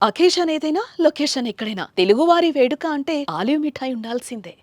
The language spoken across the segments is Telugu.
అకేషన్ ఏదైనా లొకేషన్ ఎక్కడైనా తెలుగువారి వేడుక అంటే ఆలివ్ మిఠాయి ఉండాల్సిందే.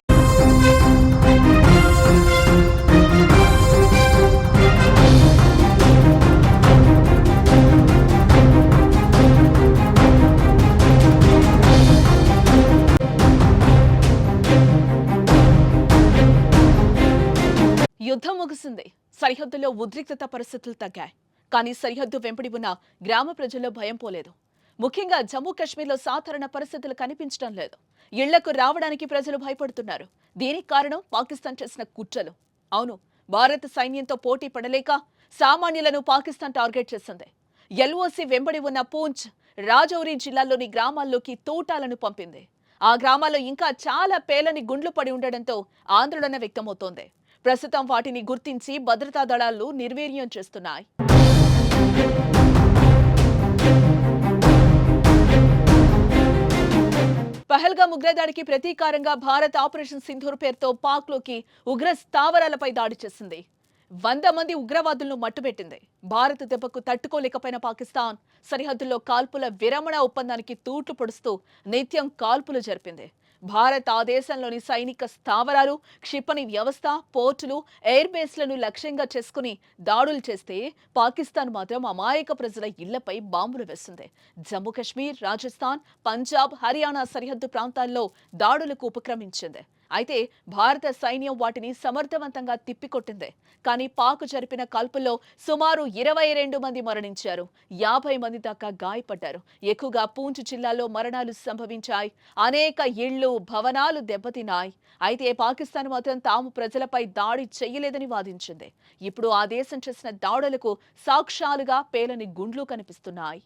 యుద్ధం ముగిసింది. సరిహద్దులో ఉద్రిక్తత పరిస్థితులు తగ్గాయి. కానీ సరిహద్దు వెంబడి ఉన్న గ్రామ ప్రజల్లో భయం పోలేదు. ముఖ్యంగా జమ్మూ కాశ్మీర్లో సాధారణ పరిస్థితులు కనిపించడం లేదు. ఇళ్లకు రావడానికి ప్రజలు భయపడుతున్నారు. దీనికి కారణం పాకిస్తాన్ చేసిన కుట్రలు. అవును, భారత సైన్యంతో పోటీ పడలేక సామాన్యులను పాకిస్తాన్ టార్గెట్ చేసింది. ఎల్ఓసి వెంబడి ఉన్న పూంచ్, రాజౌరి జిల్లాల్లోని గ్రామాల్లోకి తూటాలను పంపింది. ఆ గ్రామాల్లో ఇంకా చాలా పేలని గుండ్లు పడి ఉండడంతో ఆందోళన వ్యక్తమవుతోంది. ప్రస్తుతం వాటిని గుర్తించి భద్రతా దళాలు నిర్వీర్యం చేస్తున్నాయి. పహల్గామ్ ఉగ్రదాడికి ప్రతీకారంగా భారత్ ఆపరేషన్ సింధూర్ పేరుతో పాక్లోకి ఉగ్ర స్థావరాలపై దాడి చేసింది. 100 మంది ఉగ్రవాదులను మట్టుబెట్టింది. భారత్ దెబ్బకు తట్టుకోలేకపోయిన పాకిస్తాన్ సరిహద్దుల్లో కాల్పుల విరమణ ఒప్పందానికి తూట్లు పొడుస్తూ నిత్యం కాల్పులు జరిపింది. భారత్ ఆ దేశంలోని సైనిక స్థావరాలు, క్షిపణి వ్యవస్థ, పోర్టులు, ఎయిర్ బేస్లను లక్ష్యంగా చేసుకుని దాడులు చేస్తే పాకిస్తాన్ మాత్రం అమాయక ప్రజల ఇళ్లపై బాంబులు వేసింది. జమ్మూ కాశ్మీర్, రాజస్థాన్, పంజాబ్, హర్యానా సరిహద్దు ప్రాంతాల్లో దాడులకు ఉపక్రమించింది. అయితే భారత సైన్యం వాటిని సమర్థవంతంగా తిప్పికొట్టింది. కానీ పాక్ జరిపిన కాల్పుల్లో సుమారు 22 మంది మరణించారు. 50 మంది దాకా గాయపడ్డారు. ఎక్కువగా పూంచ్ జిల్లాలో మరణాలు సంభవించాయి. అనేక ఇళ్లు, భవనాలు దెబ్బతిన్నాయి. అయితే పాకిస్తాన్ మాత్రం తాము ప్రజలపై దాడి చేయలేదని వాదించింది. ఇప్పుడు ఆ దేశం చేసిన దాడులకు సాక్ష్యాలుగా పేలని గుండ్లు కనిపిస్తున్నాయి.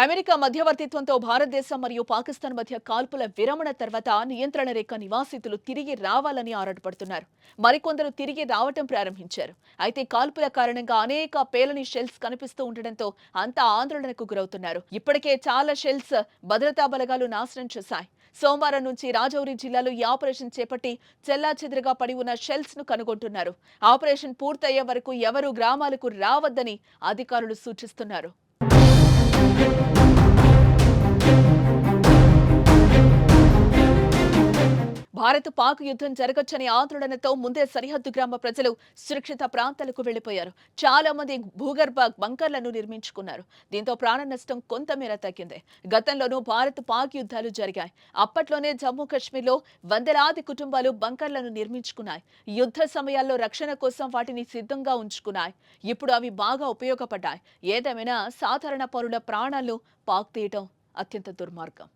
అమెరికా మధ్యవర్తిత్వంతో భారతదేశం మరియు పాకిస్తాన్ మధ్య కాల్పుల విరమణ తర్వాత నియంత్రణ రేఖ నివాసితులు తిరిగి రావాలని ఆరాటపడుతున్నారు. మరికొందరు తిరిగి రావటం ప్రారంభించారు. అయితే కాల్పుల కారణంగా అనేక పేలని షెల్స్ కనిపిస్తూ ఉండడంతో అంతా ఆందోళనకు గురవుతున్నారు. ఇప్పటికే చాలా షెల్స్ భద్రతా బలగాలు నాశనం చేశాయి. సోమవారం నుంచి రాజౌరి జిల్లాలో ఈ ఆపరేషన్ చేపట్టి చెల్లాచెదురుగా పడి ఉన్న షెల్స్ ను కనుగొంటున్నారు. ఆపరేషన్ పూర్తయ్యే వరకు ఎవరూ గ్రామాలకు రావద్దని అధికారులు సూచిస్తున్నారు. భారత్ పాక్ యుద్ధం జరగొచ్చని ఆందోళనతో ముందే సరిహద్దు గ్రామ ప్రజలు సురక్షిత ప్రాంతాలకు వెళ్లిపోయారు. చాలా మంది భూగర్భ బంకర్లను నిర్మించుకున్నారు. దీంతో ప్రాణ నష్టం కొంతమేర తగ్గింది. గతంలోనూ భారత్ పాక్ యుద్ధాలు జరిగాయి. అప్పట్లోనే జమ్మూ కాశ్మీర్లో వందలాది కుటుంబాలు బంకర్లను నిర్మించుకున్నాయి. యుద్ధ సమయాల్లో రక్షణ కోసం వాటిని సిద్ధంగా ఉంచుకున్నాయి. ఇప్పుడు అవి బాగా ఉపయోగపడ్డాయి. ఏదేమైనా సాధారణ పౌరుల ప్రాణాలను పాక్ తీయటం అత్యంత దుర్మార్గం.